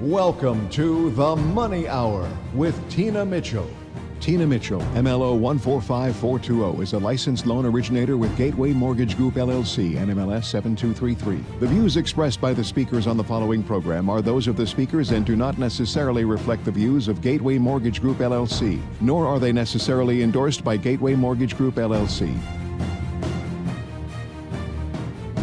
Welcome to The Money Hour with Tina Mitchell. Tina Mitchell, MLO 145420, is a licensed loan originator with Gateway Mortgage Group, LLC, NMLS 7233. The views expressed by the speakers on the following program are those of the speakers and do not necessarily reflect the views of Gateway Mortgage Group, LLC, nor are they necessarily endorsed by Gateway Mortgage Group, LLC.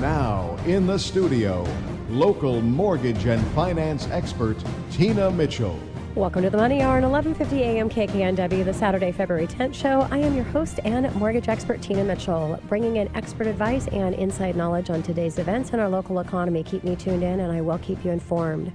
Now, in the studio, local mortgage and finance expert, Tina Mitchell. Welcome to the Money Hour on 1150 AM KKNW, the Saturday, February 10th show. I am your host and mortgage expert, Tina Mitchell, bringing in expert advice and inside knowledge on today's events in our local economy. Keep me tuned in, and I will keep you informed.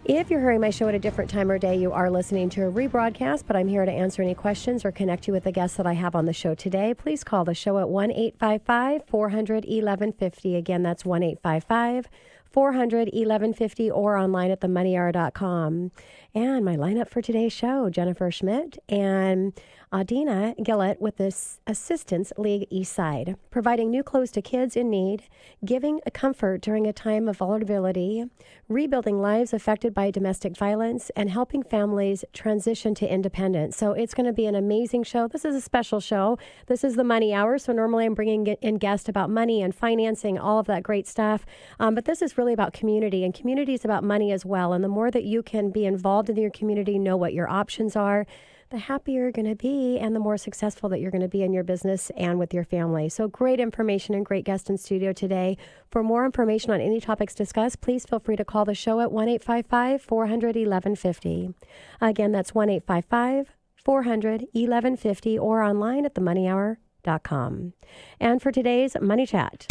If you're hearing my show at a different time or day, you are listening to a rebroadcast, but I'm here to answer any questions or connect you with the guests that I have on the show today. Please call the show at 1-855-400-1150. Again, that's 1-855-400-1150 or online at themoneyhour.com. And my lineup for today's show, Jennifer Schmidt and Adina Gillett with this Assistance League Eastside, providing new clothes to kids in need, giving a comfort during a time of vulnerability, rebuilding lives affected by domestic violence, and helping families transition to independence. So it's going to be an amazing show. This is a special show. This is the Money Hour, so normally I'm bringing in guests about money and financing, all of that great stuff. But this is really about community, and community is about money as well. And the more that you can be involved in your community, know what your options are, the happier you're going to be and the more successful that you're going to be in your business and with your family. So great information and great guest in studio today. For more information on any topics discussed, please feel free to call the show at 1-855-400-1150. Again, that's 1-855-400-1150 or online at themoneyhour.com. And for today's Money Chat.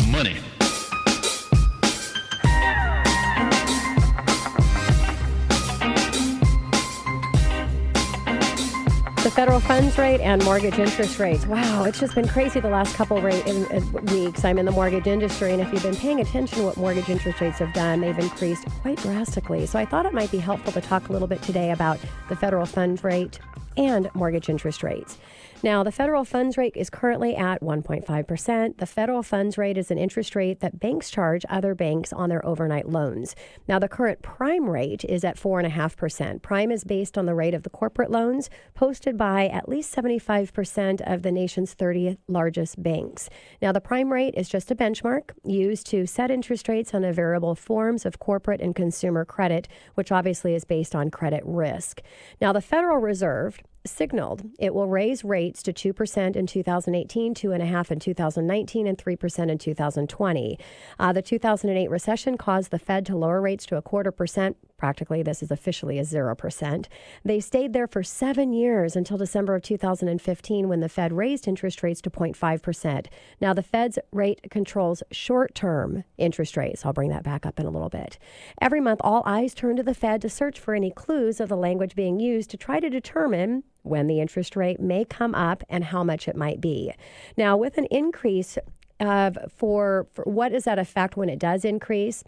Money. The federal funds rate and mortgage interest rates. Wow, it's just been crazy the last couple weeks. I'm in the mortgage industry, and if you've been paying attention to what mortgage interest rates have done, they've increased quite drastically. So I thought it might be helpful to talk a little bit today about the federal funds rate and mortgage interest rates. Now, the federal funds rate is currently at 1.5%. The federal funds rate is an interest rate that banks charge other banks on their overnight loans. Now, the current prime rate is at 4.5%. Prime is based on the rate of the corporate loans posted by at least 75% of the nation's 30 largest banks. Now, the prime rate is just a benchmark used to set interest rates on the variable forms of corporate and consumer credit, which obviously is based on credit risk. Now, the Federal Reserve signaled it will raise rates to 2% in 2018, 2.5% in 2019, and 3% in 2020. The 2008 recession caused the Fed to lower rates to 0.25%. Practically, this is officially a 0%. They stayed there for 7 years until December of 2015 when the Fed raised interest rates to 0.5%. Now, the Fed's rate controls short-term interest rates. I'll bring that back up in a little bit. Every month, all eyes turn to the Fed to search for any clues of the language being used to try to determine when the interest rate may come up and how much it might be. Now, with an increase for what does that affect when it does increase?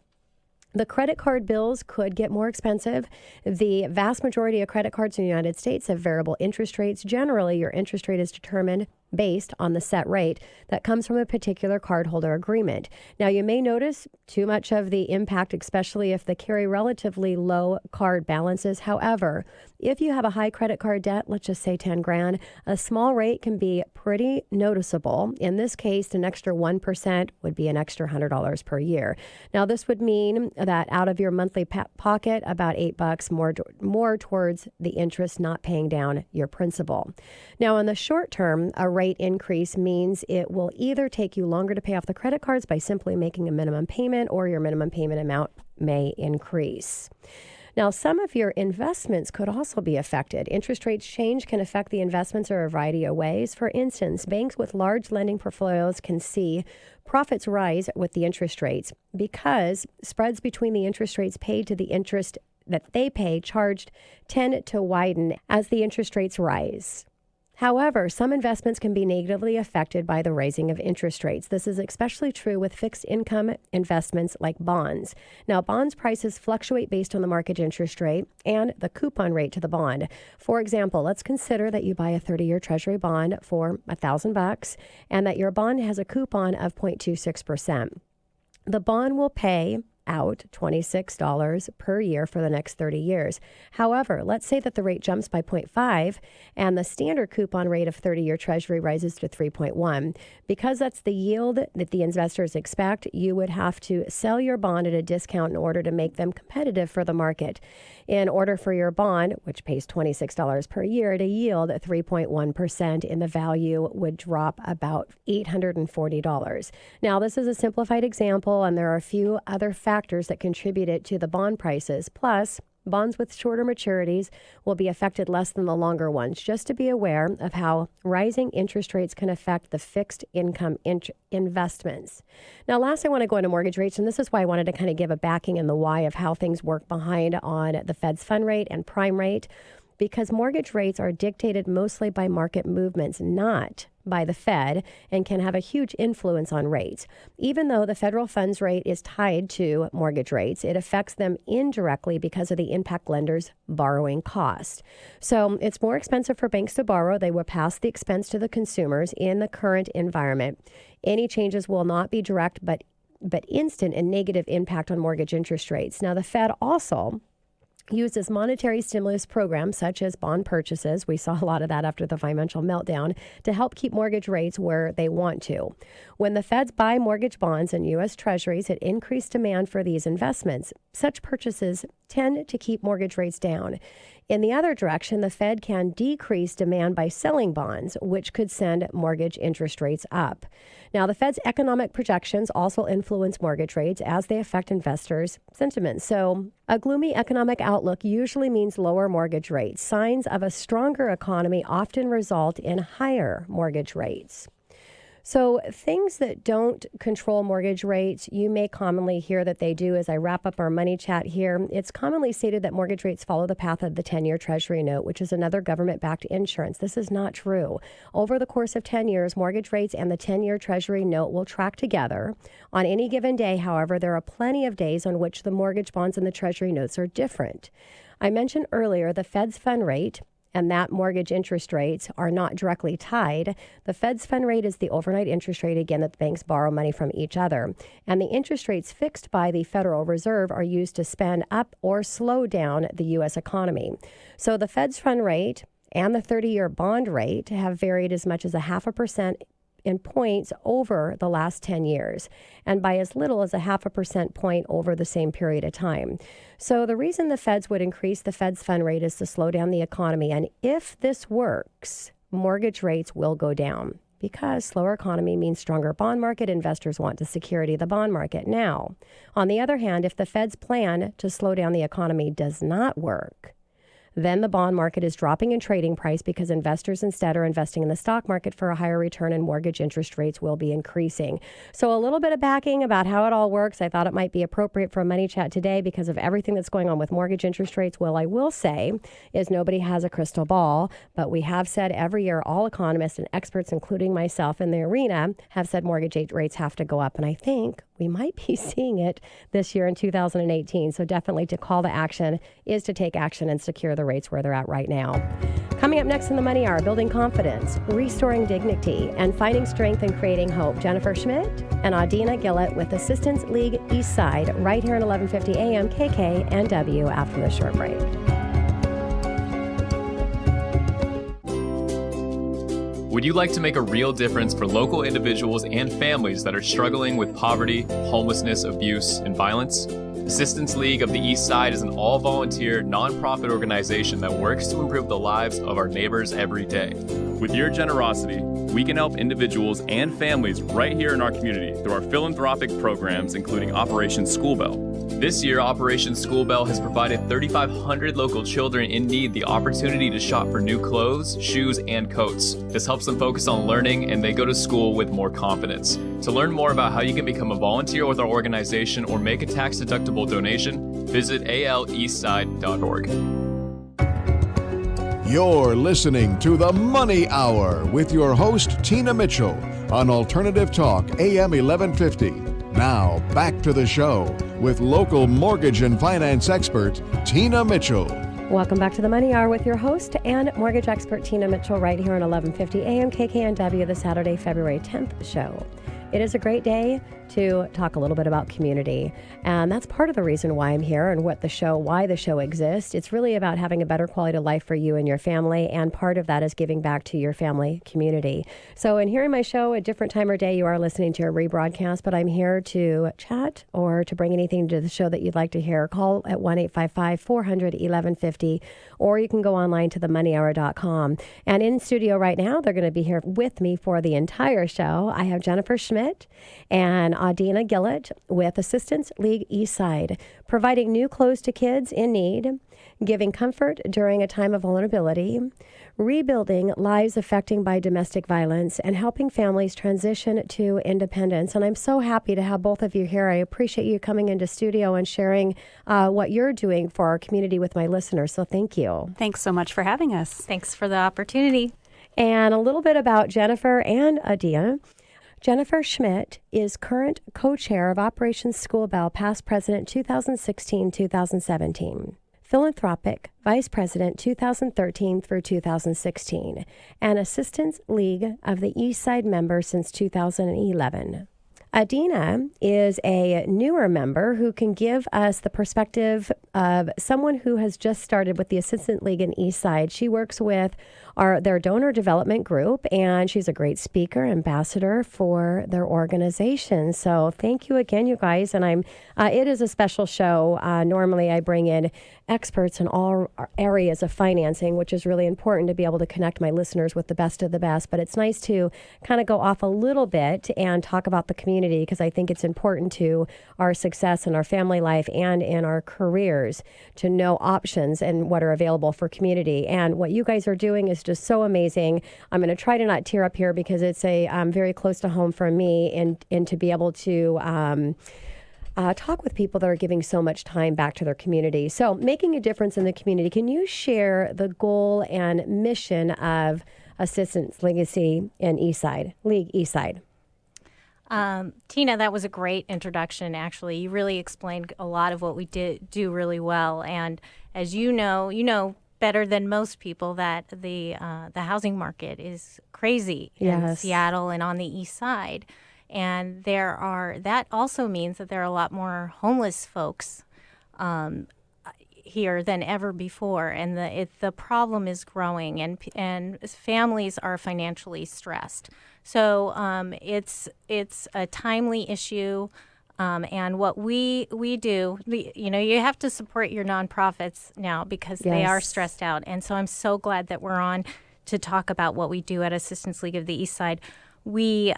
The credit card bills could get more expensive. The vast majority of credit cards in the United States have variable interest rates. Generally, your interest rate is determined based on the set rate that comes from a particular cardholder agreement. Now, you may notice too much of the impact, especially if they carry relatively low card balances. However, if you have a high credit card debt, let's just say 10 grand, a small rate can be pretty noticeable. In this case, an extra 1% would be an extra $100 per year. Now, this would mean that out of your monthly pocket, about $8 more towards the interest, not paying down your principal. Now, in the short term, a rate increase means it will either take you longer to pay off the credit cards by simply making a minimum payment, or your minimum payment amount may increase. Now, some of your investments could also be affected. Interest rates change can affect the investments in a variety of ways. For instance, banks with large lending portfolios can see profits rise with the interest rates because spreads between the interest rates paid to the interest that they pay charged tend to widen as the interest rates rise. However, some investments can be negatively affected by the raising of interest rates. This is especially true with fixed income investments like bonds. Now, bonds prices fluctuate based on the market interest rate and the coupon rate to the bond. For example, let's consider that you buy a 30-year Treasury bond for $1,000 and that your bond has a coupon of 0.26%. The bond will pay out $26 per year for the next 30 years. However, let's say that the rate jumps by 0.5 and the standard coupon rate of 30-year Treasury rises to 3.1. Because that's the yield that the investors expect, you would have to sell your bond at a discount in order to make them competitive for the market. In order for your bond, which pays $26 per year, to yield 3.1%, and the value would drop about $840. Now, this is a simplified example, and there are a few other factors that contributed to the bond prices. Plus, bonds with shorter maturities will be affected less than the longer ones, just to be aware of how rising interest rates can affect the fixed income investments. Now, last, I want to go into mortgage rates, and this is why I wanted to kind of give a backing and the why of how things work behind on the Fed's fund rate and prime rate, because mortgage rates are dictated mostly by market movements, not by the Fed, and can have a huge influence on rates. Even though the federal funds rate is tied to mortgage rates, it affects them indirectly because of the impact lenders' borrowing cost. So it's more expensive for banks to borrow. They will pass the expense to the consumers in the current environment. Any changes will not be direct, but instant and negative impact on mortgage interest rates. Now, the Fed also uses monetary stimulus programs such as bond purchases. We saw a lot of that after the financial meltdown to help keep mortgage rates where they want to. When the Feds buy mortgage bonds and U.S. Treasuries, it increased demand for these investments. Such purchases tend to keep mortgage rates down. In the other direction, the Fed can decrease demand by selling bonds, which could send mortgage interest rates up. Now, the Fed's economic projections also influence mortgage rates as they affect investors' sentiment. So a gloomy economic outlook usually means lower mortgage rates. Signs of a stronger economy often result in higher mortgage rates. So things that don't control mortgage rates, you may commonly hear that they do. As I wrap up our money chat here, it's commonly stated that mortgage rates follow the path of the 10-year Treasury note, which is another government-backed insurance. This is not true. Over the course of 10 years, mortgage rates and the 10-year Treasury note will track together. On any given day, however, there are plenty of days on which the mortgage bonds and the Treasury notes are different. I mentioned earlier the Fed's fund rate and that mortgage interest rates are not directly tied. The Fed's fund rate is the overnight interest rate, again, that the banks borrow money from each other. And the interest rates fixed by the Federal Reserve are used to spend up or slow down the U.S. economy. So the Fed's fund rate and the 30-year bond rate have varied as much as 0.5% in points over the last 10 years, and by as little as 0.5 percentage point over the same period of time. So the reason the Feds would increase the Fed's fund rate is to slow down the economy. And if this works, mortgage rates will go down, because slower economy means stronger bond market. Investors want the security of the bond market. Now, on the other hand, if the Fed's plan to slow down the economy does not work, then the bond market is dropping in trading price because investors instead are investing in the stock market for a higher return, and mortgage interest rates will be increasing. So a little bit of backing about how it all works. I thought it might be appropriate for a money chat today because of everything that's going on with mortgage interest rates. Well, I will say is nobody has a crystal ball, but we have said every year all economists and experts, including myself in the arena, have said mortgage rates have to go up. And I think we might be seeing it this year in 2018. So definitely to call to action is to take action and secure the rates where they're at right now. Coming up next in the Money Hour, building confidence, restoring dignity, and finding strength and creating hope. Jennifer Schmidt and Adina Gillett with Assistance League Eastside right here at 1150 AM KKNW after the short break. Would you like to make a real difference for local individuals and families that are struggling with poverty, homelessness, abuse, and violence? Assistance League of the Eastside is an all-volunteer, nonprofit organization that works to improve the lives of our neighbors every day. With your generosity, we can help individuals and families right here in our community through our philanthropic programs, including Operation School Bell. This year, Operation School Bell has provided 3,500 local children in need the opportunity to shop for new clothes, shoes, and coats. This helps them focus on learning, and they go to school with more confidence. To learn more about how you can become a volunteer with our organization or make a tax-deductible donation, visit aleastside.org. You're listening to The Money Hour with your host, Tina Mitchell, on Alternative Talk, AM 1150. Now, back to the show with local mortgage and finance expert, Tina Mitchell. Welcome back to the Money Hour with your host and mortgage expert, Tina Mitchell, right here on 1150 AM KKNW, the Saturday, February 10th show. it is a great day to talk a little bit about community. And that's part of the reason why I'm here and why the show exists. It's really about having a better quality of life for you and your family. And part of that is giving back to your family community. So in hearing my show, a different time or day, you are listening to a rebroadcast, but I'm here to chat or to bring anything to the show that you'd like to hear. Call at 1-855-400-1150, or you can go online to themoneyhour.com. And in studio right now, they're going to be here with me for the entire show. I have Jennifer Schmidt and Adina Gillett with Assistance League Eastside, providing new clothes to kids in need, giving comfort during a time of vulnerability, rebuilding lives affected by domestic violence, and helping families transition to independence. And I'm so happy to have both of you here. I appreciate you coming into studio and sharing what you're doing for our community with my listeners. So thank you. Thanks so much for having us. Thanks for the opportunity. And a little bit about Jennifer and Adina. Jennifer Schmidt is current co-chair of Operations School Bell, past president 2016-2017. Philanthropic Vice President 2013 through 2016, and Assistance League of the Eastside member since 2011. Adina is a newer member who can give us the perspective of someone who has just started with the Assistance League in Eastside. She works with their donor development group, and she's a great speaker, ambassador for their organization. So thank you again, you guys. And it is a special show. Normally I bring in experts in all areas of financing, which is really important to be able to connect my listeners with the best of the best. But it's nice to kind of go off a little bit and talk about the community, because I think it's important to our success in our family life and in our careers to know options and what are available for community. And what you guys are doing is just so amazing. I'm going to try to not tear up here because it's very close to home for me, and to be able to talk with people that are giving so much time back to their community. So making a difference in the community. Can you share the goal and mission of Assistance Legacy in League Eastside? Tina, that was a great introduction, actually. You really explained a lot of what we do really well. And as you know better than most people that the housing market is crazy in Seattle and on the East Side. And that also means that there are a lot more homeless folks here than ever before, and the problem is growing, and families are financially stressed. So it's a timely issue, and what we do, you have to support your nonprofits now because they are stressed out, and so I'm so glad that we're on to talk about what we do at Assistance League of the Eastside. We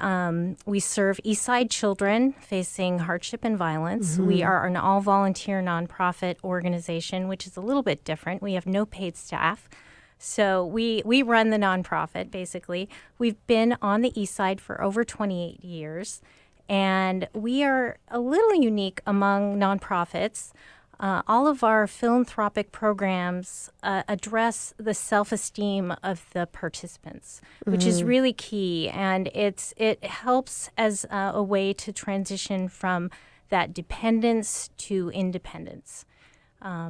serve Eastside children facing hardship and violence. Mm-hmm. We are an all-volunteer nonprofit organization, which is a little bit different. We have no paid staff. So we run the nonprofit, basically. We've been on the Eastside for over 28 years, and we are a little unique among nonprofits. All of our philanthropic programs address the self-esteem of the participants, which is really key, and it helps as a way to transition from that dependence to independence.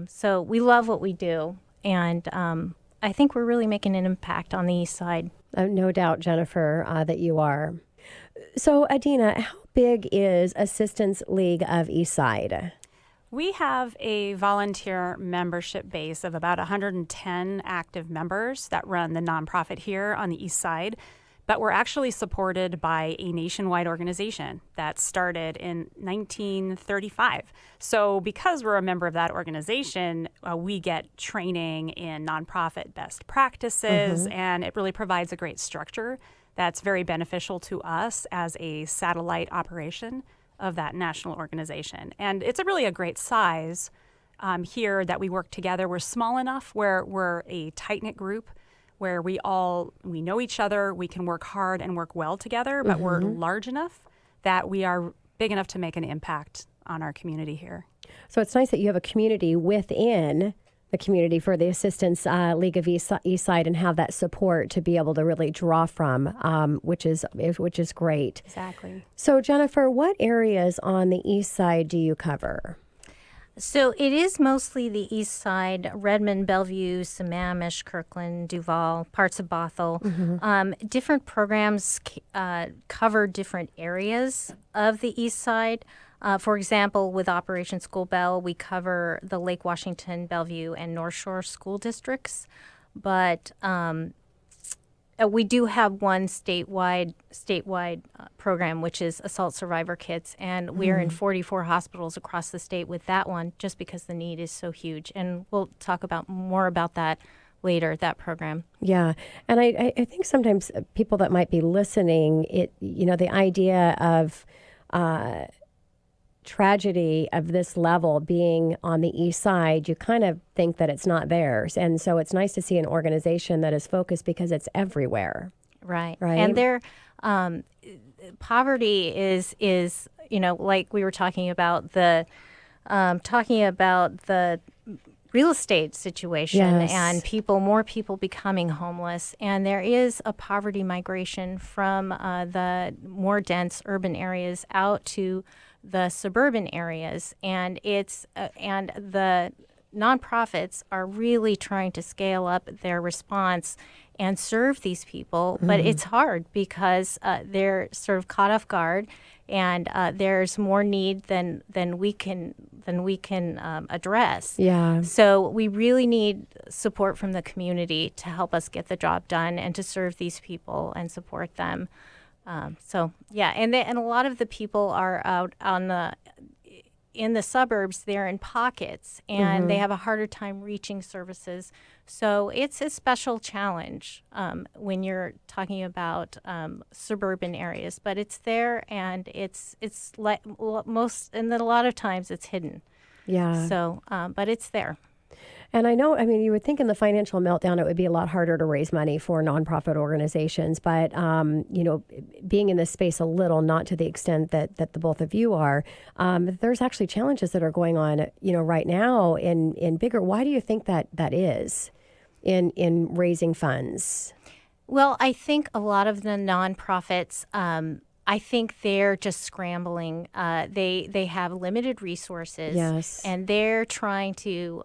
So we love what we do, and I think we're really making an impact on the East Side. No doubt, Jennifer, that you are. So, Adina, how big is Assistance League of Eastside? We have a volunteer membership base of about 110 active members that run the nonprofit here on the East Side, but we're actually supported by a nationwide organization that started in 1935. So because we're a member of that organization, we get training in nonprofit best practices, and it really provides a great structure that's very beneficial to us as a satellite operation of that national organization. And it's really a great size here that we work together. We're small enough where we're a tight-knit group where we know each other, we can work hard and work well together, but we're large enough that we are big enough to make an impact on our community here. So it's nice that you have a community within the community for the Assistance League of Eastside and have that support to be able to really draw from, which is great. Exactly. So Jennifer, what areas on the East Side do you cover? So it is mostly the east side, Redmond, Bellevue, Sammamish, Kirkland, Duval, parts of Bothell. Different programs cover different areas of the east side. For example, with Operation School Bell, we cover the Lake Washington, Bellevue, and North Shore school districts. But we do have one statewide program, which is assault survivor kits, and we're in 44 hospitals across the state with that one, just because the need is so huge. And we'll talk more about that later, that program. Yeah, and I think sometimes people that might be listening, the idea of tragedy of this level being on the east side, you kind of think that it's not theirs. And so it's nice to see an organization that is focused because it's everywhere. Right. Right. And their poverty is like we were talking about the real estate situation, Yes. and more people becoming homeless. And there is a poverty migration from the more dense urban areas out to the suburban areas, and and the nonprofits are really trying to scale up their response and serve these people, but it's hard because they're sort of caught off guard, and there's more need than we can address. Yeah. So we really need support from the community to help us get the job done and to serve these people and support them. And a lot of the people are out in the suburbs. They're in pockets, and they have a harder time reaching services. So it's a special challenge when you're talking about suburban areas, but it's there, and it's like and then a lot of times it's hidden. Yeah. So, but it's there. And you would think in the financial meltdown, it would be a lot harder to raise money for nonprofit organizations. But, being in this space a little, not to the extent that the both of you are, there's actually challenges that are going on, right now in bigger. Why do you think that is in raising funds? Well, I think a lot of the nonprofits, I think they're just scrambling. They have limited resources, Yes. and they're trying to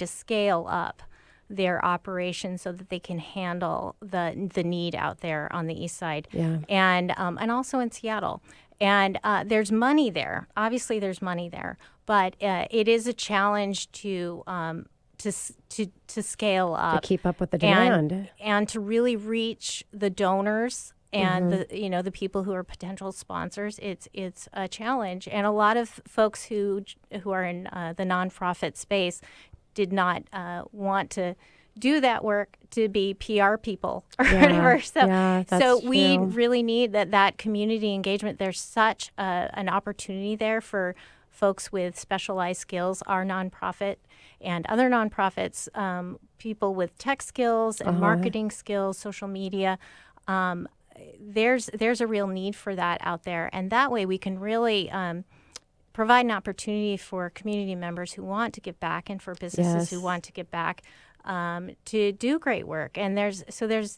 scale up their operations so that they can handle the need out there on the east side, and also in Seattle. And there's money there. Obviously, there's money there, but it is a challenge to scale up, To keep up with the demand. and to really reach the donors and the people who are potential sponsors. It's a challenge, and a lot of folks who are in the nonprofit space did not want to do that work to be PR people or whatever. So we really need that community engagement. There's such an opportunity there for folks with specialized skills, our nonprofit and other nonprofits, people with tech skills and marketing skills, social media. There's a real need for that out there, and that way we can really provide an opportunity for community members who want to give back, and for businesses who want to give back, to do great work. And there's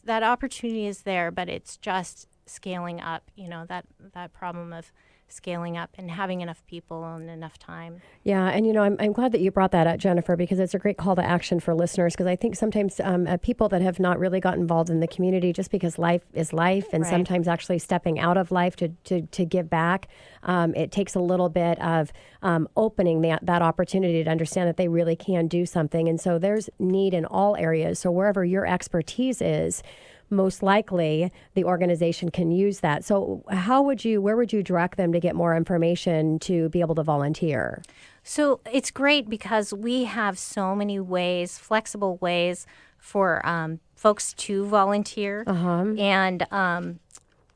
that opportunity is there, but it's just scaling up. That problem of scaling up and having enough people and enough time. Yeah, and I'm glad that you brought that up, Jennifer, because it's a great call to action for listeners, because I think sometimes people that have not really got involved in the community, just because life is life, and sometimes actually stepping out of life to give back, it takes a little bit of opening that opportunity to understand that they really can do something. And so there's need in all areas. So wherever your expertise is, most likely the organization can use that. So where would you direct them to get more information to be able to volunteer? So it's great because we have so many ways, flexible ways for folks to volunteer. And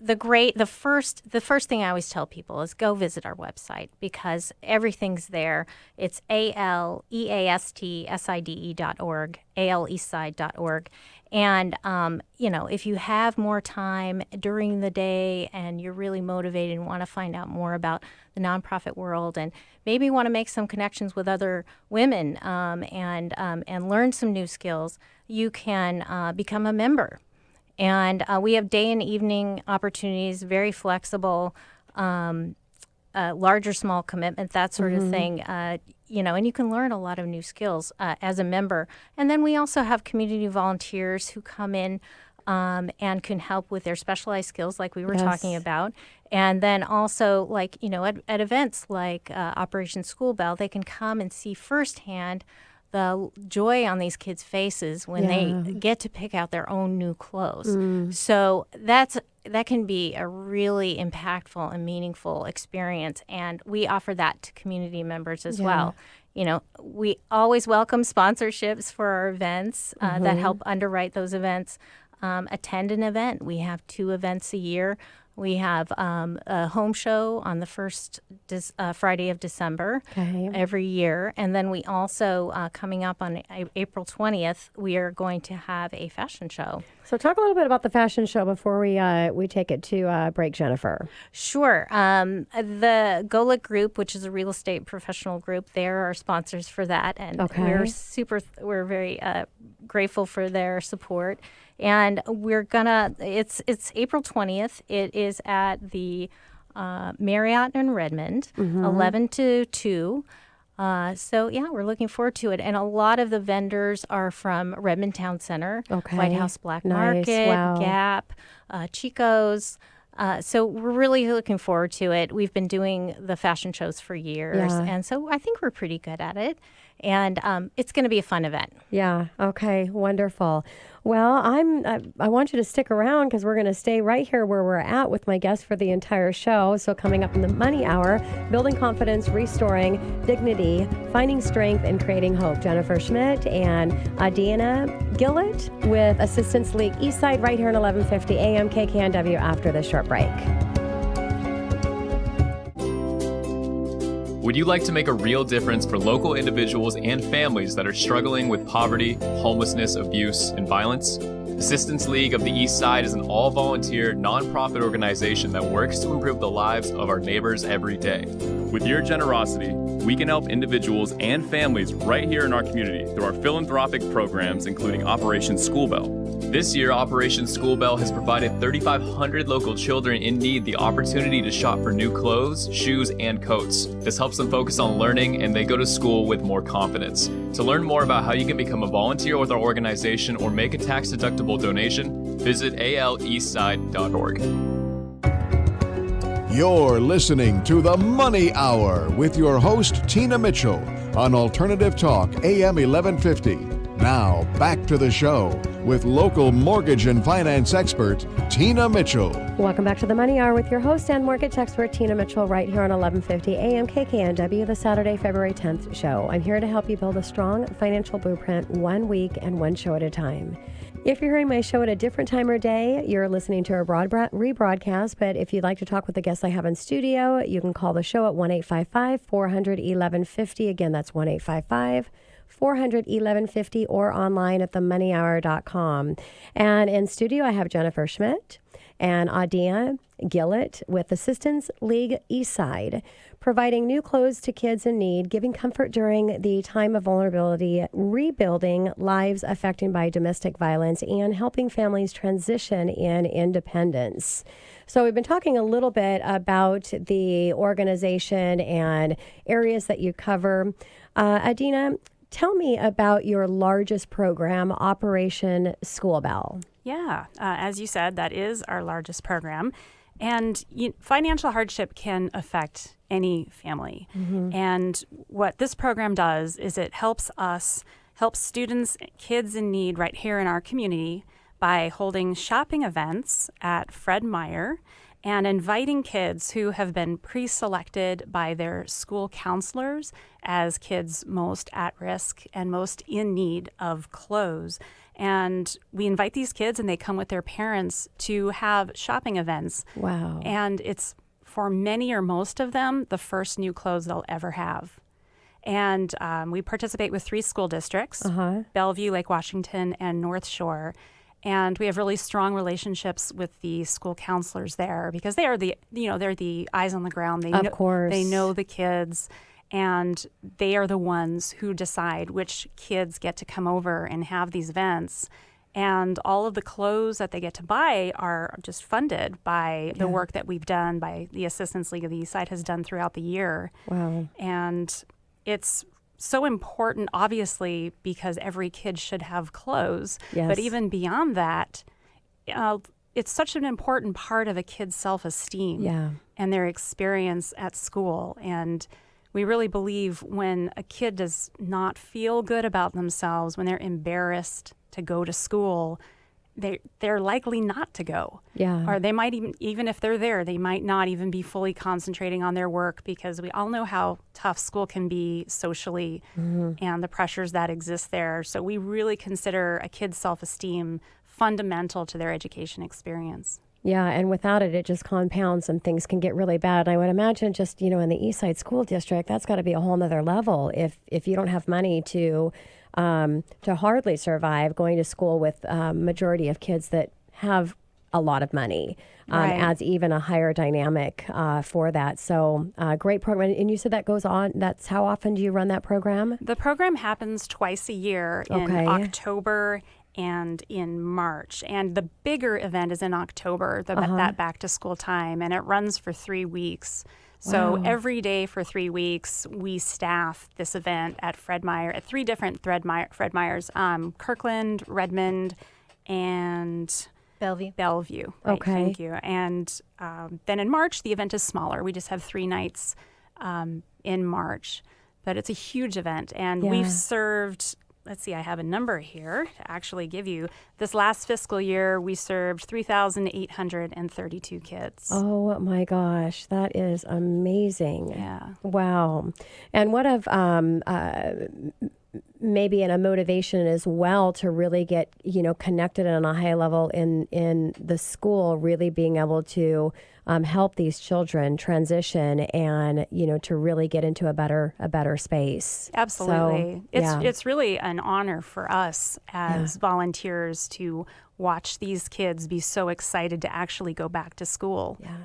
the first thing I always tell people is go visit our website, because everything's there. It's aleastside.org, aleastside.org. And, if you have more time during the day and you're really motivated and want to find out more about the nonprofit world, and maybe want to make some connections with other women and learn some new skills, you can become a member. And we have day and evening opportunities, very flexible. large or small commitment, that sort of thing. And you can learn a lot of new skills as a member. And then we also have community volunteers who come in and can help with their specialized skills like we were talking about. And then also, like, at events like Operation School Bell, they can come and see firsthand the joy on these kids' faces when they get to pick out their own new clothes. So that can be a really impactful and meaningful experience, and we offer that to community members as well. We always welcome sponsorships for our events that help underwrite those events. Attend an event. We have 2 events a year. We have a home show on the first Friday of December every year. And then we also, coming up on April 20th, we are going to have a fashion show. So talk a little bit about the fashion show before we take it to break, Jennifer. Sure. The Gillett Group, which is a real estate professional group, they're our sponsors for that. And we're very grateful for their support. And it's April 20th. It is at the Marriott in Redmond, 11 to 2. We're looking forward to it. And a lot of the vendors are from Redmond Town Center, White House Black Market, Gap, Chico's. So we're really looking forward to it. We've been doing the fashion shows for years, and so I think we're pretty good at it. And it's going to be a fun event. Yeah. Okay. Wonderful. Well, I want you to stick around because we're going to stay right here where we're at with my guest for the entire show. So coming up in the Money Hour, building confidence, restoring dignity, finding strength, and creating hope. Jennifer Schmidt and Adina Gillett with Assistance League Eastside right here at 1150 AM KKNW after this short break. Would you like to make a real difference for local individuals and families that are struggling with poverty, homelessness, abuse, and violence? Assistance League of the Eastside is an all-volunteer, nonprofit organization that works to improve the lives of our neighbors every day. With your generosity, we can help individuals and families right here in our community through our philanthropic programs, including Operation School Bell. This year, Operation School Bell has provided 3,500 local children in need the opportunity to shop for new clothes, shoes, and coats. This helps them focus on learning, and they go to school with more confidence. To learn more about how you can become a volunteer with our organization or make a tax-deductible donation, visit aleastside.org. You're listening to The Money Hour with your host, Tina Mitchell, on Alternative Talk, AM 1150. Now, back to the show with local mortgage and finance expert, Tina Mitchell. Welcome back to the Money Hour with your host and mortgage expert, Tina Mitchell, right here on 1150 AM KKNW, the Saturday, February 10th show. I'm here to help you build a strong financial blueprint 1 week and 1 show at a time. If you're hearing my show at a different time or day, you're listening to a rebroadcast. But if you'd like to talk with the guests I have in studio, you can call the show at 1-855-400-1150. Again, that's 1-855-400-1150 or online at themoneyhour.com. And in studio, I have Jennifer Schmidt and Adina Gillett with Assistance League Eastside, providing new clothes to kids in need, giving comfort during the time of vulnerability, rebuilding lives affected by domestic violence, and helping families transition in independence. So we've been talking a little bit about the organization and areas that you cover. Adina, tell me about your largest program, Operation School Bell. Yeah, as you said, that is our largest program. And financial hardship can affect any family. And what this program does is it helps students, kids in need right here in our community by holding shopping events at Fred Meyer and inviting kids who have been pre-selected by their school counselors as kids most at risk and most in need of clothes. And we invite these kids and they come with their parents to have shopping events. Wow. And it's, for many or most of them, the first new clothes they'll ever have. And we participate with 3 school districts, Bellevue, Lake Washington, and North Shore. And we have really strong relationships with the school counselors there because they are they're the eyes on the ground. They know the kids. And they are the ones who decide which kids get to come over and have these events. And all of the clothes that they get to buy are just funded by the work that we've done, by the Assistance League of the Eastside has done throughout the year. Wow. And it's so important, obviously, because every kid should have clothes. Yes. But even beyond that, it's such an important part of a kid's self-esteem and their experience at school. And we really believe when a kid does not feel good about themselves, when they're embarrassed to go to school, they're likely not to go. Yeah. Or they might even if they're there, they might not even be fully concentrating on their work, because we all know how tough school can be socially and the pressures that exist there. So we really consider a kid's self-esteem fundamental to their education experience. Yeah, and without it, it just compounds and things can get really bad. And I would imagine just, in the Eastside School District, that's got to be a whole nother level. If you don't have money to hardly survive going to school with majority of kids that have a lot of money, adds even a higher dynamic for that. So great program. And you said that goes on. That's how often do you run that program? The program happens twice a year in October and in March. And the bigger event is in October, that back to school time, and it runs for 3 weeks. So every day for 3 weeks, we staff this event at Fred Meyer, at 3 different Fred Meyers, Kirkland, Redmond, and Bellevue. Right, okay. Thank you. And then in March, the event is smaller. We just have 3 nights in March. But it's a huge event. And we've served, let's see, I have a number here to actually give you. This last fiscal year, we served 3,832 kids. Oh my gosh, that is amazing. Yeah. Wow. And what of maybe in a motivation as well to really get, connected on a high level in the school, really being able to help these children transition and, to really get into a better space. Absolutely. So, it's really an honor for us as volunteers to watch these kids be so excited to actually go back to school. Yeah.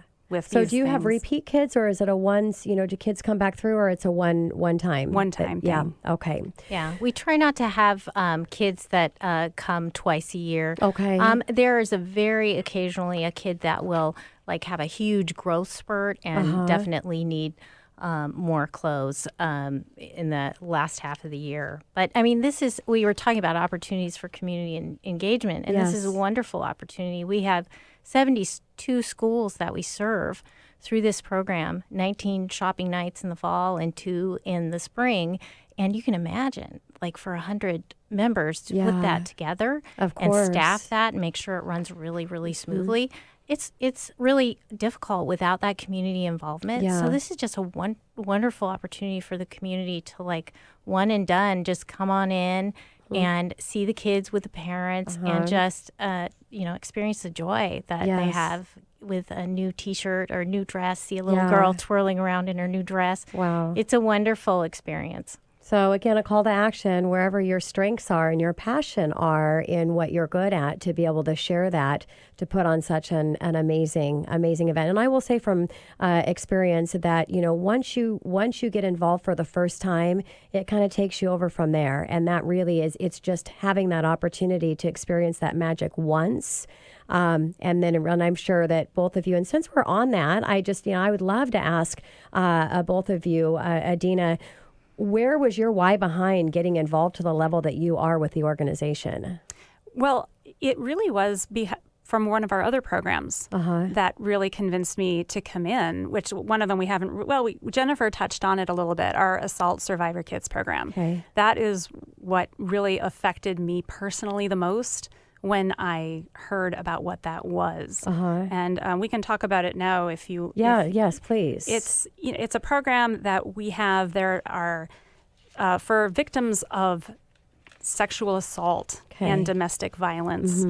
So do you have repeat kids, or is it a once, do kids come back through, or it's a one time? One time thing. Yeah. Okay. Yeah. We try not to have kids that come twice a year. Okay. There is occasionally a kid that will have a huge growth spurt and definitely need more clothes in the last half of the year. But I mean, we were talking about opportunities for community engagement, and this is a wonderful opportunity. We have 72 schools that we serve through this program, 19 shopping nights in the fall and 2 in the spring. And you can imagine, for 100 members to put that together and staff that and make sure it runs really, really smoothly. It's really difficult without that community involvement. Yeah. So this is just a wonderful opportunity for the community to one and done, just come on in and see the kids with the parents and just, experience the joy that they have with a new T-shirt or a new dress, see a little girl twirling around in her new dress. Wow. It's a wonderful experience. So again, a call to action, wherever your strengths are and your passion are in what you're good at, to be able to share that, to put on such an amazing event. And I will say from experience that, once you get involved for the first time, it kind of takes you over from there. And that really it's just having that opportunity to experience that magic once. And I'm sure that both of you, and since we're on that, I would love to ask both of you, Adina, where was your why behind getting involved to the level that you are with the organization? Well, it really was from one of our other programs that really convinced me to come in, which one of them we haven't, Jennifer touched on it a little bit, our Assault Survivor Kids program. Okay. That is what really affected me personally the most when I heard about what that was. And we can talk about it now if you... Yes, please. It's a program that we have. There are, for victims of sexual assault and domestic violence.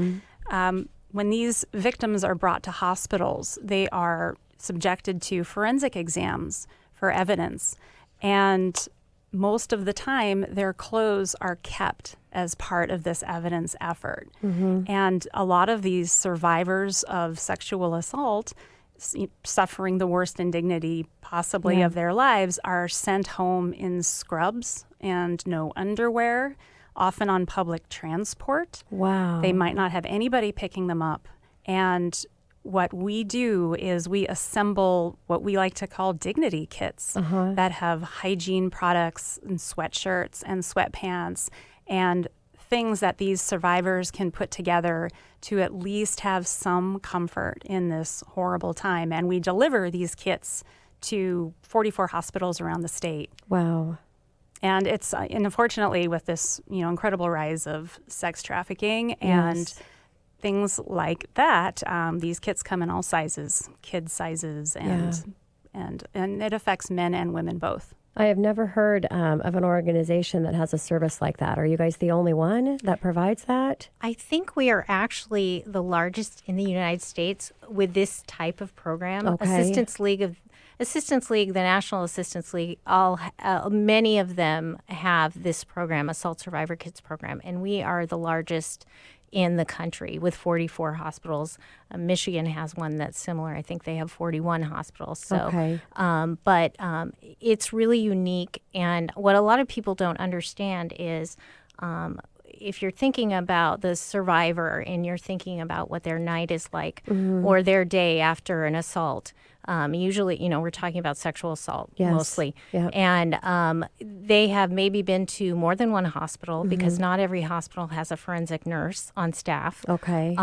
When these victims are brought to hospitals, they are subjected to forensic exams for evidence. And most of the time, their clothes are kept as part of this evidence effort. And a lot of these survivors of sexual assault, suffering the worst indignity possibly of their lives, are sent home in scrubs and no underwear. often on public transport. Wow. They might not have anybody picking them up. And what we do is we assemble what we like to call dignity kits that have hygiene products and sweatshirts and sweatpants and things that these survivors can put together to at least have some comfort in this horrible time. And we deliver these kits to 44 hospitals around the state. Wow. And it's and unfortunately with this, incredible rise of sex trafficking and things like that, these kits come in all sizes, kid sizes, and it affects men and women both. I have never heard of an organization that has a service like that. Are you guys the only one that provides that? I think we are actually the largest in the United States with this type of program. Okay. Assistance League, the National Assistance League, many of them have this program, Assault Survivor Kits program, and we are the largest in the country with 44 hospitals. Michigan has one that's similar. I think they have 41 hospitals. So, Okay. But it's really unique. And what a lot of people don't understand is if you're thinking about the survivor and you're thinking about what their night is like or their day after an assault, usually, we're talking about sexual assault mostly. Yep. And they have maybe been to more than one hospital because not every hospital has a forensic nurse on staff. Okay.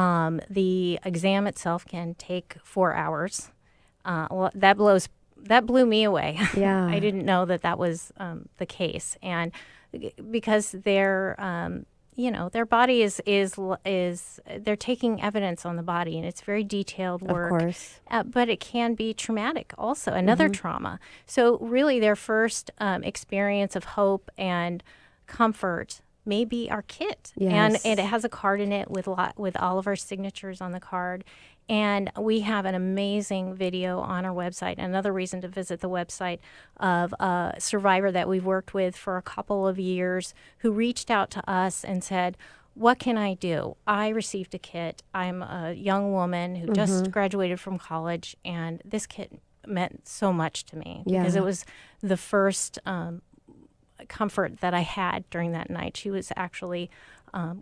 The exam itself can take 4 hours. That blew me away. Yeah. I didn't know that was the case. And because their body is they're taking evidence on the body, and it's very detailed work. Of course. But it can be traumatic also, another trauma. So really their first experience of hope and comfort may be our kit. Yes. And it has a card in it with all of our signatures on the card. And we have an amazing video on our website. Another reason to visit the website of a survivor that we've worked with for a couple of years who reached out to us and said, what can I do? I received a kit. I'm a young woman who just graduated from college, and this kit meant so much to me because it was the first comfort that I had during that night. She was actually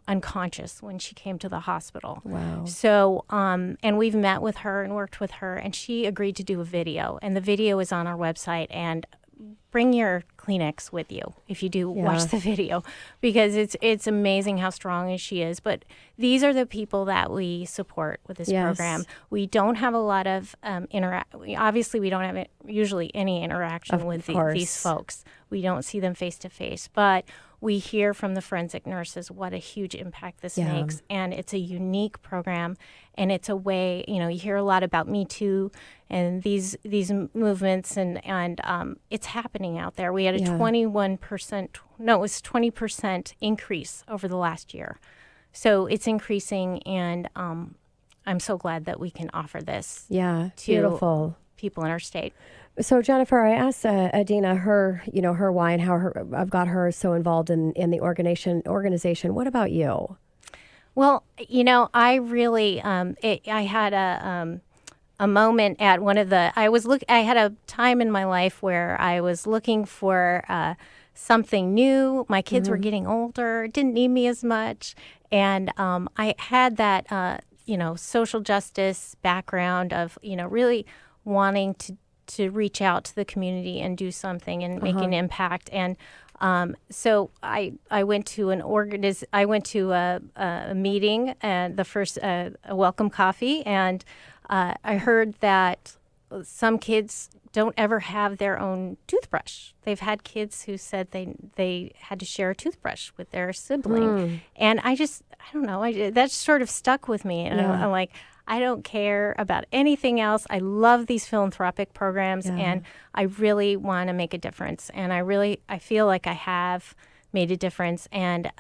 unconscious when she came to the hospital. Wow. So, and we've met with her and worked with her, and she agreed to do a video. And the video is on our website. And bring your Kleenex with you if you do watch the video, because it's amazing how strong she is. But these are the people that we support with this program. We don't have a lot of obviously we don't have usually any interaction with these folks. We don't see them face to face, but we hear from the forensic nurses what a huge impact this makes. And it's a unique program, and it's a way, you hear a lot about Me Too and these movements, and it's happening out there. We had a 20% increase over the last year. So it's increasing, and I'm so glad that we can offer this to beautiful people in our state. So Jennifer, I asked Adina her why and how I've got her so involved in the organization. What about you? Well, I really I had a moment at one of the I had a time in my life where I was looking for something new. My kids were getting older, didn't need me as much, and I had that social justice background of really wanting to reach out to the community and do something and make an impact. And so I went to a meeting, and the first a welcome coffee, and I heard that some kids don't ever have their own toothbrush. They've had kids who said they had to share a toothbrush with their sibling, and I don't know. That sort of stuck with me, and I'm like, I don't care about anything else. I love these philanthropic programs, and I really want to make a difference. And I feel like I have made a difference. And,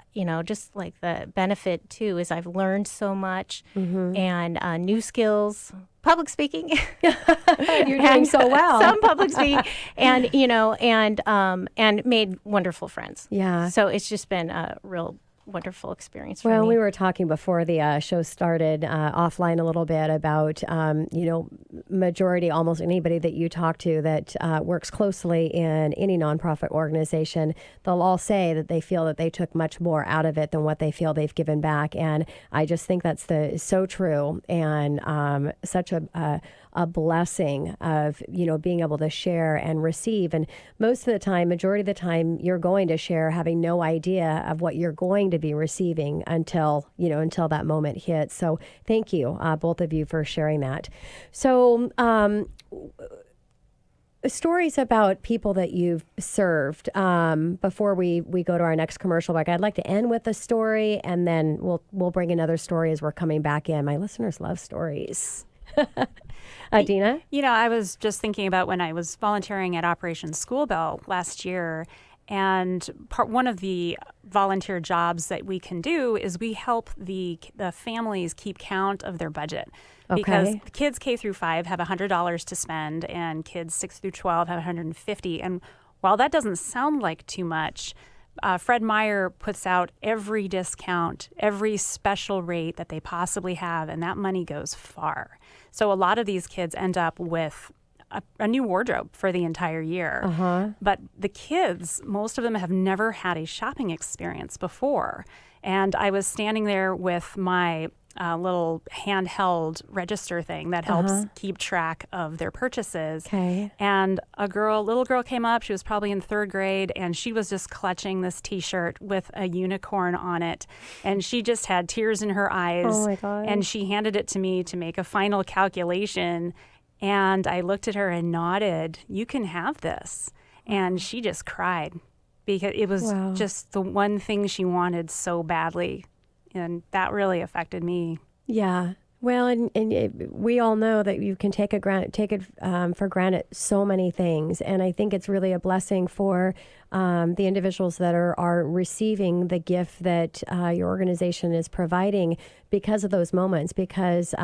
just like the benefit too is I've learned so much and new skills, public speaking. You're doing so well. Some public speaking, and made wonderful friends. Yeah. So it's just been a real wonderful experience for Well, me. we were talking before the show started offline a little bit about, majority, almost anybody that you talk to that works closely in any nonprofit organization, they'll all say that they feel that they took much more out of it than what they feel they've given back. And I just think that's so true, and such a blessing of, being able to share and receive. And most of the time, majority of the time, you're going to share having no idea of what you're going to be receiving until that moment hits. So thank you, both of you, for sharing that. So stories about people that you've served, before we go to our next commercial break. I'd like to end with a story, and then we'll bring another story as we're coming back in. My listeners love stories. Adina? I was just thinking about when I was volunteering at Operation School Bell last year, and one of the volunteer jobs that we can do is we help the families keep count of their budget. Because the kids K through 5 have $100 to spend, and kids 6 through 12 have $150. And while that doesn't sound like too much, Fred Meyer puts out every discount, every special rate that they possibly have, and that money goes far. So a lot of these kids end up with a new wardrobe for the entire year. But the kids, most of them have never had a shopping experience before. And I was standing there with my little handheld register thing that helps keep track of their purchases. Okay. And a little girl came up. She was probably in 3rd grade, and she was just clutching this T-shirt with a unicorn on it. And she just had tears in her eyes. Oh, my God. And she handed it to me to make a final calculation. And I looked at her and nodded, "You can have this." And she just cried because it was just the one thing she wanted so badly. And that really affected me. Yeah. Well, and we all know that you can take it for granted so many things. And I think it's really a blessing for the individuals that are receiving the gift that your organization is providing because of those moments, because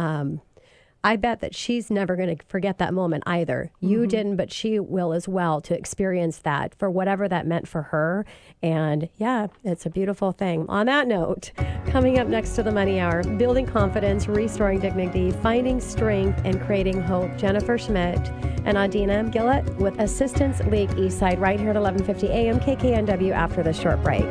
I bet that she's never going to forget that moment either. You didn't, but she will as well, to experience that for whatever that meant for her. And yeah, it's a beautiful thing. On that note, coming up next to the Money Hour, building confidence, restoring dignity, finding strength, and creating hope. Jennifer Schmidt and Adina Gillett with Assistance League Eastside right here at 1150 AM KKNW after the short break.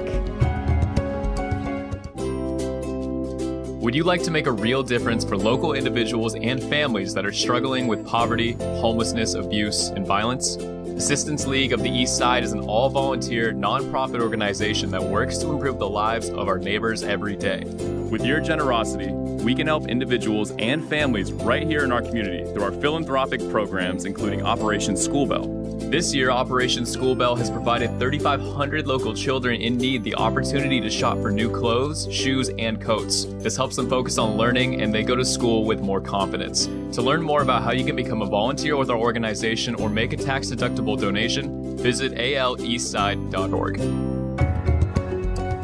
Would you like to make a real difference for local individuals and families that are struggling with poverty, homelessness, abuse, and violence? Assistance League of the Eastside is an all-volunteer, nonprofit organization that works to improve the lives of our neighbors every day. With your generosity, we can help individuals and families right here in our community through our philanthropic programs, including Operation School Bell. This year, Operation School Bell has provided 3,500 local children in need the opportunity to shop for new clothes, shoes, and coats. This helps them focus on learning, and they go to school with more confidence. To learn more about how you can become a volunteer with our organization or make a tax-deductible donation, visit aleastside.org.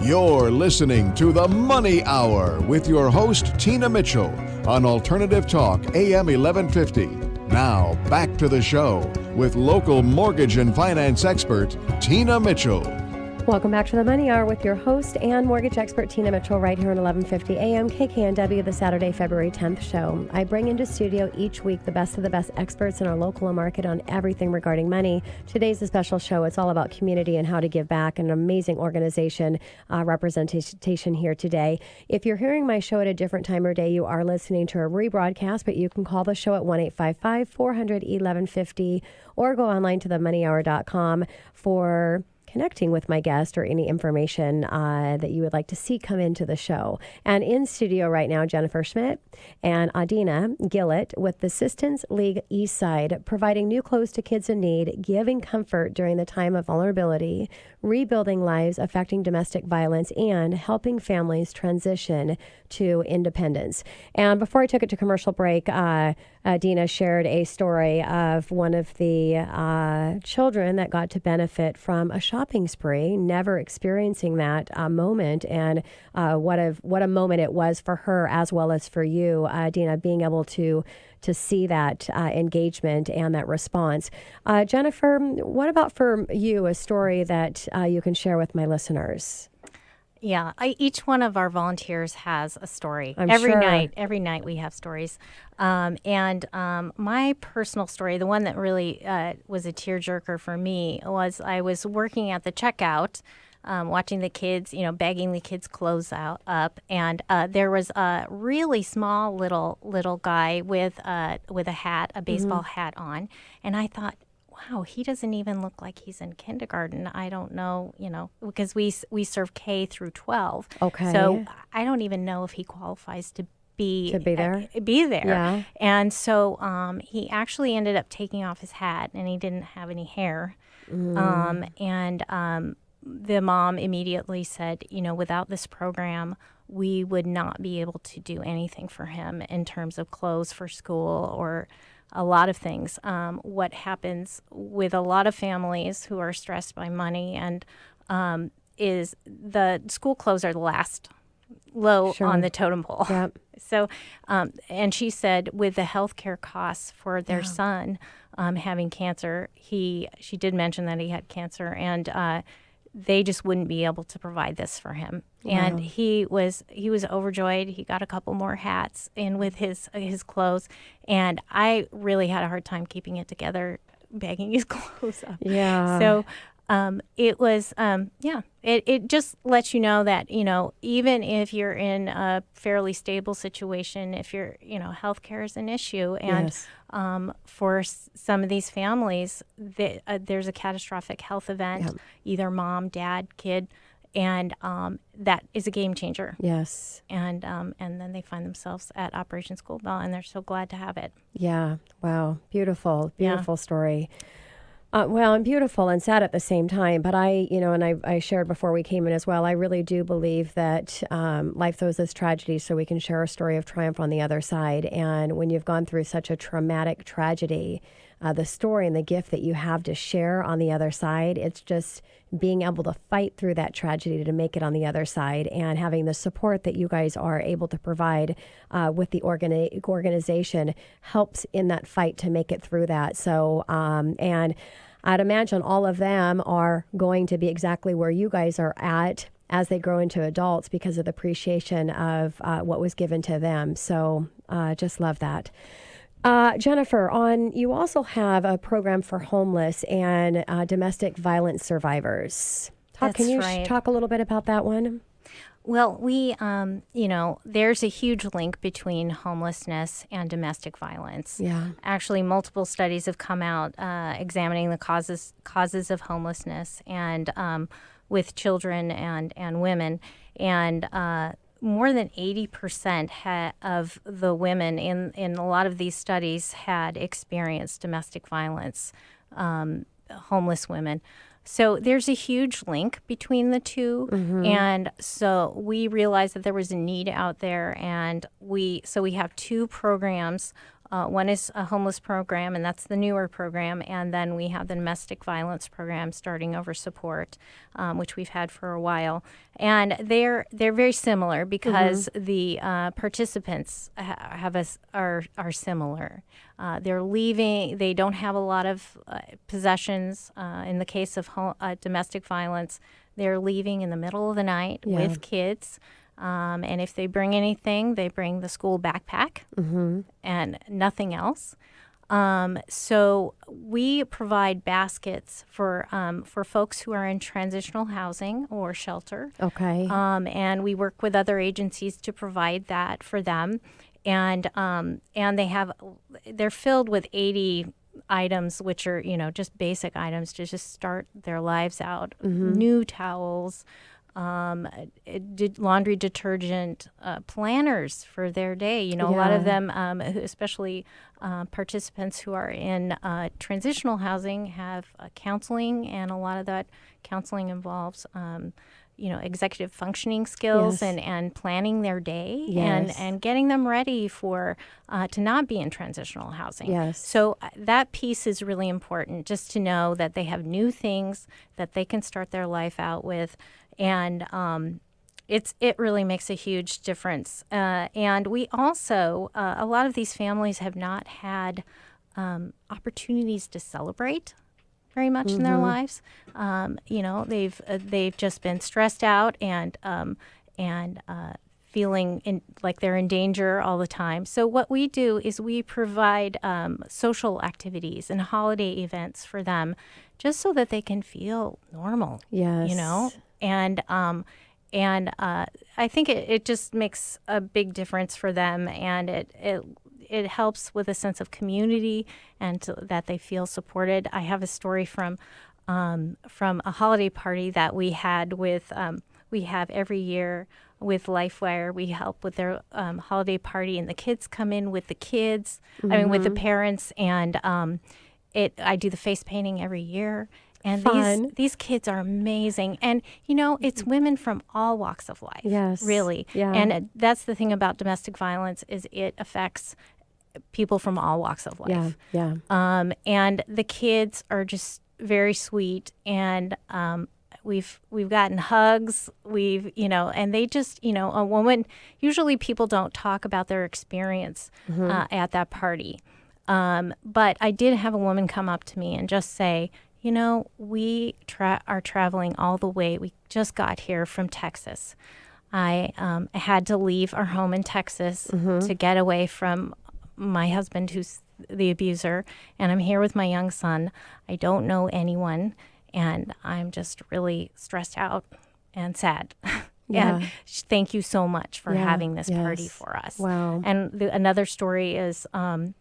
You're listening to The Money Hour with your host, Tina Mitchell, on Alternative Talk, AM 1150. Now, back to the show with local mortgage and finance expert, Tina Mitchell. Welcome back to the Money Hour with your host and mortgage expert, Tina Mitchell, right here at 1150 AM KKNW, the Saturday, February 10th show. I bring into studio each week the best of the best experts in our local market on everything regarding money. Today's a special show. It's all about community and how to give back, an amazing organization representation here today. If you're hearing my show at a different time or day, you are listening to a rebroadcast, but you can call the show at 1-855-400-1150 or go online to themoneyhour.com for connecting with my guest or any information that you would like to see come into the show. And in studio right now, Jennifer Schmidt and Adina Gillett with the Assistance League Eastside, providing new clothes to kids in need, giving comfort during the time of vulnerability, rebuilding lives affecting domestic violence, and helping families transition to independence. And before I took it to commercial break, Adina shared a story of one of the children that got to benefit from a shopping spree, never experiencing that moment, and what a moment it was for her as well as for you, Adina, being able to see that engagement and that response. Jennifer, what about for you, a story that you can share with my listeners? Yeah, each one of our volunteers has a story. I'm every sure. night we have stories. My personal story, the one that really was a tearjerker for me, was I was working at the checkout, watching the kids, bagging the kids' clothes up, and there was a really small little guy with a hat, a baseball hat on, and I thought, wow, he doesn't even look like he's in kindergarten. I don't know, because we serve K through 12. Okay. So I don't even know if he qualifies to be there? Be there. Yeah. And so he actually ended up taking off his hat, and he didn't have any hair. The mom immediately said, without this program, we would not be able to do anything for him in terms of clothes for school or a lot of things. What happens with a lot of families who are stressed by money and is the school clothes are the last low Sure. on the totem pole. Yep. So, and she said with the healthcare costs for their son having cancer, she did mention that he had cancer, and they just wouldn't be able to provide this for him. Wow. And he was overjoyed. He got a couple more hats in with his clothes, and I really had a hard time keeping it together, bagging his clothes up. Yeah. So it was, it just lets you know that, even if you're in a fairly stable situation, if you're, healthcare is an issue. And Yes. for some of these families, there's a catastrophic health event, either mom, dad, kid, and that is a game changer. Yes. And then they find themselves at Operation School Bell, and they're so glad to have it. Yeah. Wow. Beautiful story. Well, and beautiful and sad at the same time. But I shared before we came in as well, I really do believe that life throws us tragedies so we can share a story of triumph on the other side. And when you've gone through such a traumatic tragedy, the story and the gift that you have to share on the other side, it's just being able to fight through that tragedy to make it on the other side, and having the support that you guys are able to provide with the organization helps in that fight to make it through that. So, and I'd imagine all of them are going to be exactly where you guys are at as they grow into adults because of the appreciation of what was given to them. So just love that. Jennifer, you also have a program for homeless and domestic violence survivors. Can you talk a little bit about that one? Well, we, there's a huge link between homelessness and domestic violence. Yeah. Actually, multiple studies have come out examining the causes of homelessness and with children and women. And more than 80% of the women in a lot of these studies had experienced domestic violence, homeless women. So there's a huge link between the two. And so we realized that there was a need out there, and we have two programs. One is a homeless program, and that's the newer program, and then we have the domestic violence program, Starting Over Support, which we've had for a while. And they're very similar because the participants are similar. They're leaving. They don't have a lot of possessions. In the case of domestic violence, they're leaving in the middle of the night with kids. And if they bring anything, they bring the school backpack and nothing else. So we provide baskets for folks who are in transitional housing or shelter. Okay. And we work with other agencies to provide that for them. And they're filled with 80 items, which are, just basic items to just start their lives out. New towels, laundry detergent, planners for their day. A lot of them, especially participants who are in transitional housing, have counseling, and a lot of that counseling involves executive functioning skills and planning their day and getting them ready for to not be in transitional housing. Yes. So that piece is really important, just to know that they have new things that they can start their life out with. And it really makes a huge difference. And we also, a lot of these families have not had opportunities to celebrate very much in their lives. They've just been stressed out and feeling like they're in danger all the time. So what we do is we provide social activities and holiday events for them, just so that they can feel normal. Yes. And I think it just makes a big difference for them, and it helps with a sense of community and that they feel supported. I have a story from a holiday party that we had with we have every year with LifeWire. We help with their holiday party, and the kids come in with the kids. I mean, with the parents, and I do the face painting every year. And these kids are amazing. And, it's women from all walks of life. Yes. Really. Yeah. And that's the thing about domestic violence, is it affects people from all walks of life. Yeah. And the kids are just very sweet, and we've gotten hugs. And they just, a woman. Usually, people don't talk about their experience at that party, but I did have a woman come up to me and just say, we are traveling all the way. We just got here from Texas. I had to leave our home in Texas to get away from my husband, who's the abuser, and I'm here with my young son. I don't know anyone, and I'm just really stressed out and sad. Yeah. And thank you so much for having this party for us. Wow. And another story is one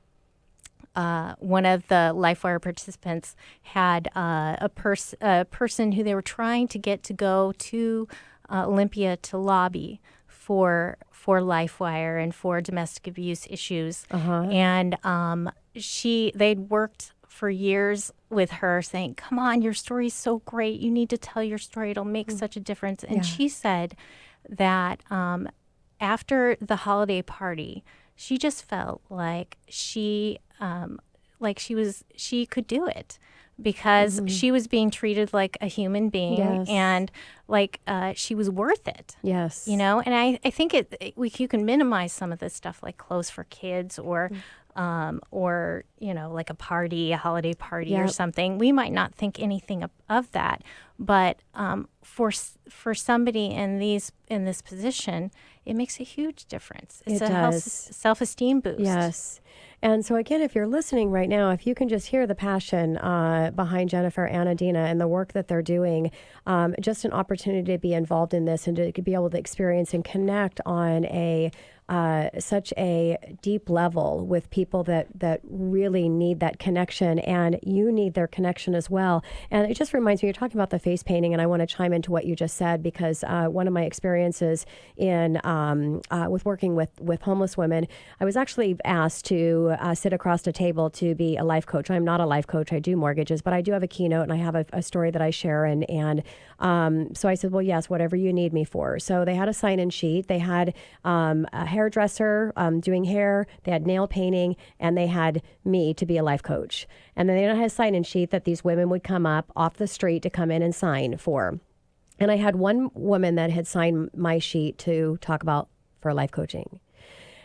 of the LifeWire participants had a person who they were trying to get to go to Olympia to lobby for LifeWire and for domestic abuse issues. And they'd worked for years with her, saying, "Come on, your story's so great. You need to tell your story. It'll make such a difference." And she said that after the holiday party, she just felt like she could do it, because she was being treated like a human being, and like she was worth it. Yes. And I think you can minimize some of this stuff, like clothes for kids, or like a holiday party or something. We might not think anything of that, but for somebody in this position, it makes a huge difference. It's a self-esteem boost. Yes. And so again, if you're listening right now, if you can just hear the passion behind Jennifer and Adina and the work that they're doing, just an opportunity to be involved in this and to be able to experience and connect on such a deep level with people that really need that connection, and you need their connection as well. And it just reminds me, you're talking about the face painting, and I want to chime into what you just said, because one of my experiences with working with homeless women, I was actually asked to sit across a table to be a life coach. I'm not a life coach. I do mortgages, but I do have a keynote, and I have a story that I share. And so I said, well, yes, whatever you need me for. So they had a sign-in sheet. They had a hairdresser doing hair. They had nail painting, and they had me to be a life coach. And then they had a sign-in sheet that these women would come up off the street to come in and sign for. And I had one woman that had signed my sheet to talk about for life coaching.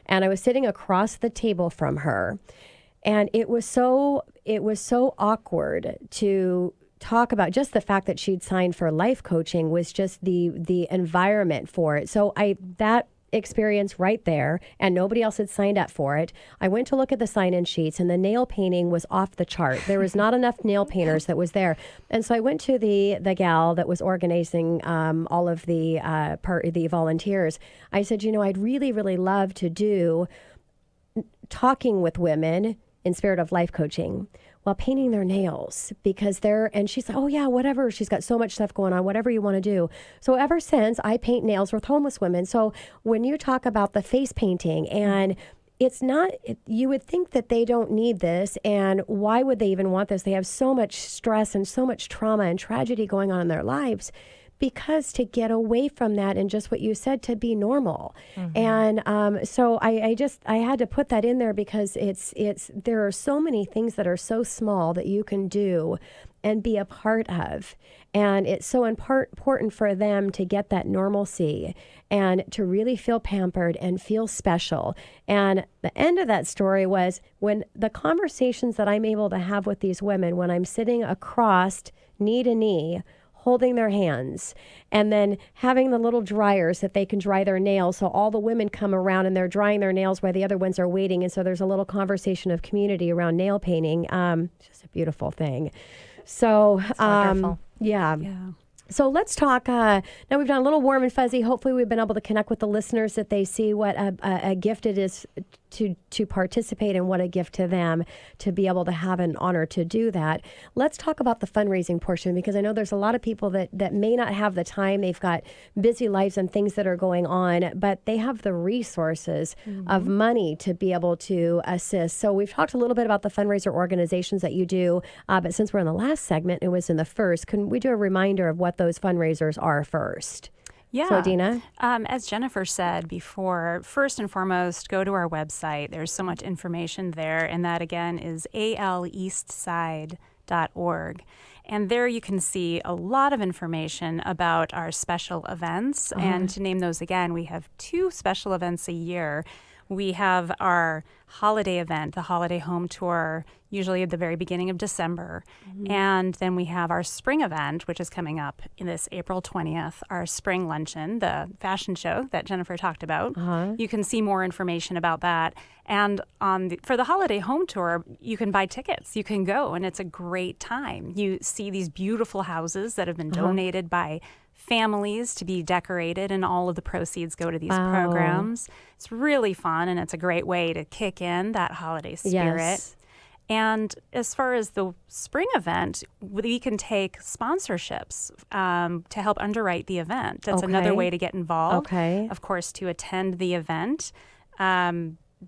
And I was sitting across the table from her, and it was so awkward to talk about. Just the fact that she'd signed for life coaching was just the environment for it. So that experience right there, and nobody else had signed up for it. I went to look at the sign-in sheets, and the nail painting was off the chart. There was not enough nail painters that was there. And so I went to the gal that was organizing all of the volunteers. I said, I'd really, really love to do talking with women in spirit of life coaching while painting their nails, because and she's like, oh yeah, whatever. She's got so much stuff going on, whatever you want to do. So ever since, I paint nails with homeless women. So when you talk about the face painting, and it's not, you would think that they don't need this, and why would they even want this? They have so much stress and so much trauma and tragedy going on in their lives. Because to get away from that, and just what you said, to be normal. And so I had to put that in there, because there are so many things that are so small that you can do and be a part of. And it's so important for them to get that normalcy and to really feel pampered and feel special. And the end of that story was when the conversations that I'm able to have with these women, when I'm sitting across knee to knee, holding their hands, and then having the little dryers that they can dry their nails. So all the women come around and they're drying their nails while the other ones are waiting. And so there's a little conversation of community around nail painting. It's just a beautiful thing. So, wonderful. Yeah. Yeah. So let's talk. Now we've done a little warm and fuzzy. Hopefully we've been able to connect with the listeners that they see what a gift it is to participate and what a gift to them to be able to have an honor to do that. Let's talk about the fundraising portion, because I know there's a lot of people that may not have the time. They've got busy lives and things that are going on, but they have the resources of money to be able to assist. So we've talked a little bit about the fundraiser organizations that you do, but since we're in the last segment, it was in the first, can we do a reminder of what those fundraisers are first? Yeah. So, Adina? As Jennifer said before, first and foremost, go to our website. There's so much information there, and that, again, is aleastside.org. And there you can see a lot of information about our special events. And to name those again, we have 2 special events a year. We have our holiday event, the Holiday Home Tour, usually at the very beginning of December. And then we have our spring event, which is coming up in this April 20th, our spring luncheon, the fashion show that Jennifer talked about. You can see more information about that. And for the Holiday Home Tour, you can buy tickets. You can go, and it's a great time. You see these beautiful houses that have been donated by families to be decorated, and all of the proceeds go to these programs. It's really fun, and it's a great way to kick in that holiday spirit. Yes. And as far as the spring event, we can take sponsorships to help underwrite the event. That's another way to get involved. Of course, to attend the event.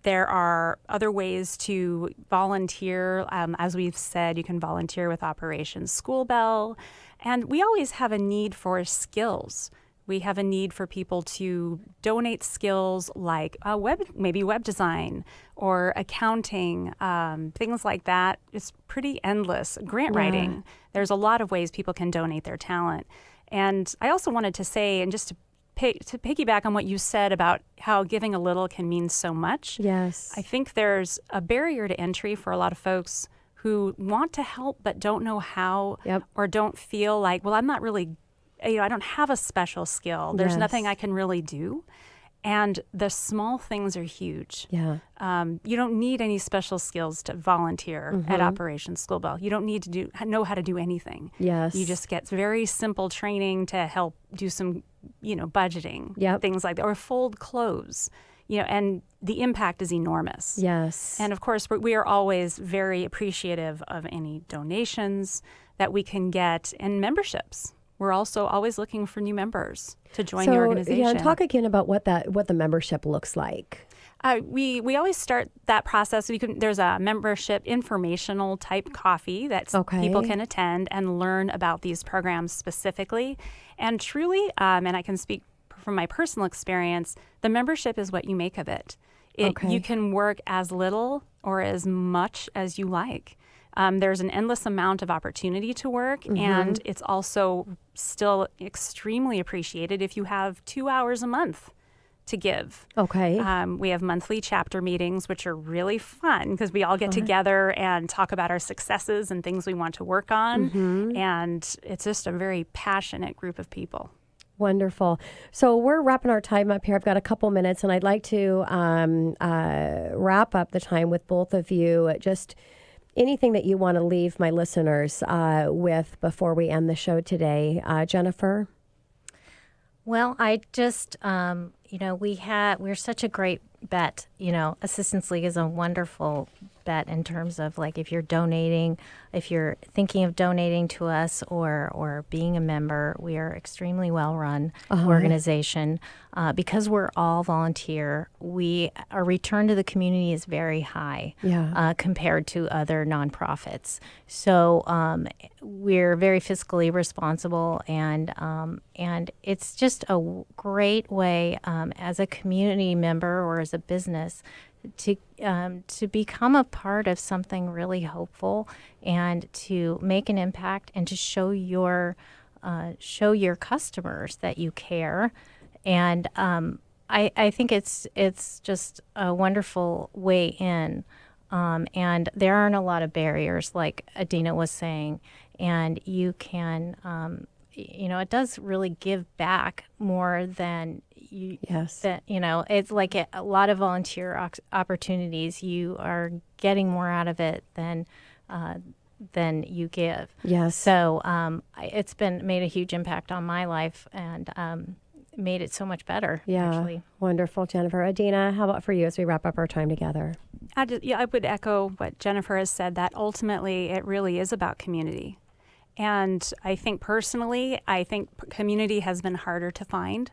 There are other ways to volunteer. As we've said, you can volunteer with Operation School Bell. And we always have a need for skills. We have a need for people to donate skills like maybe web design or accounting, things like that. It's pretty endless. Grant writing. There's a lot of ways people can donate their talent. And I also wanted to say, and just to piggyback on what you said about how giving a little can mean so much. Yes. I think there's a barrier to entry for a lot of folks who want to help but don't know how, or don't feel like, well, I'm not really, I don't have a special skill. There's nothing I can really do. And the small things are huge. You don't need any special skills to volunteer at Operation School Bell. You don't need to know how to do anything. You just get very simple training to help do some, budgeting, things like that, or fold clothes. And the impact is enormous. And of course, we are always very appreciative of any donations that we can get and memberships. We're also always looking for new members to join the organization. And talk again about what the membership looks like. We always start that process. There's a membership informational type coffee that people can attend and learn about these programs specifically. And truly, and I can speak from my personal experience, the membership is what you make of it. You can work as little or as much as you like. There's an endless amount of opportunity to work, and it's also still extremely appreciated if you have 2 hours a month to give. We have monthly chapter meetings, which are really fun because we all get together and talk about our successes and things we want to work on. And it's just a very passionate group of people. Wonderful. So we're wrapping our time up here. I've got a couple minutes, and I'd like to wrap up the time with both of you. Just anything that you want to leave my listeners with before we end the show today. Jennifer? Well, I just, we're such a great bet. Assistance League is a wonderful bet in terms of like if you're donating, if you're thinking of donating to us or being a member, we are extremely well-run organization. Because we're all volunteer, our return to the community is very high compared to other nonprofits. So we're very fiscally responsible, and it's just a great way as a community member or as a business to become a part of something really hopeful and to make an impact and to show your show your customers that you care. And I think it's just a wonderful way in. And there aren't a lot of barriers, like Adina was saying. And you can, it does really give back more than you. Yes. It's like a lot of volunteer opportunities. You are getting more out of it than you give. Yes. So it's made a huge impact on my life and made it so much better. Yeah. Actually. Wonderful, Jennifer. Adina, how about for you as we wrap up our time together? I would echo what Jennifer has said, that ultimately it really is about community. And I think personally, community has been harder to find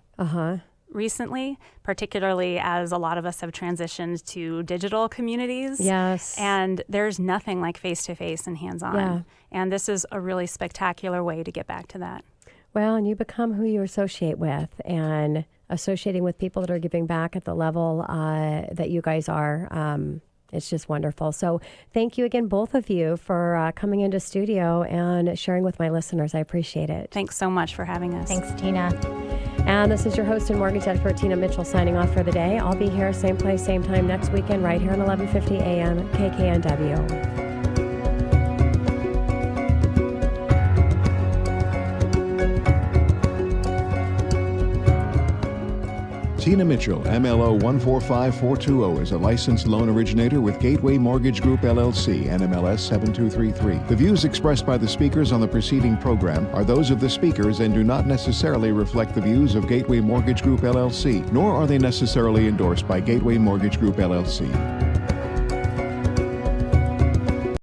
recently, particularly as a lot of us have transitioned to digital communities. Yes. And there's nothing like face-to-face and hands-on. Yeah. And this is a really spectacular way to get back to that. Well, and you become who you associate with, and associating with people that are giving back at the level that you guys are. It's just wonderful. So thank you again, both of you, for coming into studio and sharing with my listeners. I appreciate it. Thanks so much for having us. Thanks, Tina. And this is your host and mortgage expert, Tina Mitchell, signing off for the day. I'll be here, same place, same time next weekend, right here on 1150 AM KKNW. Tina Mitchell, MLO 145420, is a licensed loan originator with Gateway Mortgage Group, LLC, NMLS 7233. The views expressed by the speakers on the preceding program are those of the speakers and do not necessarily reflect the views of Gateway Mortgage Group, LLC, nor are they necessarily endorsed by Gateway Mortgage Group, LLC.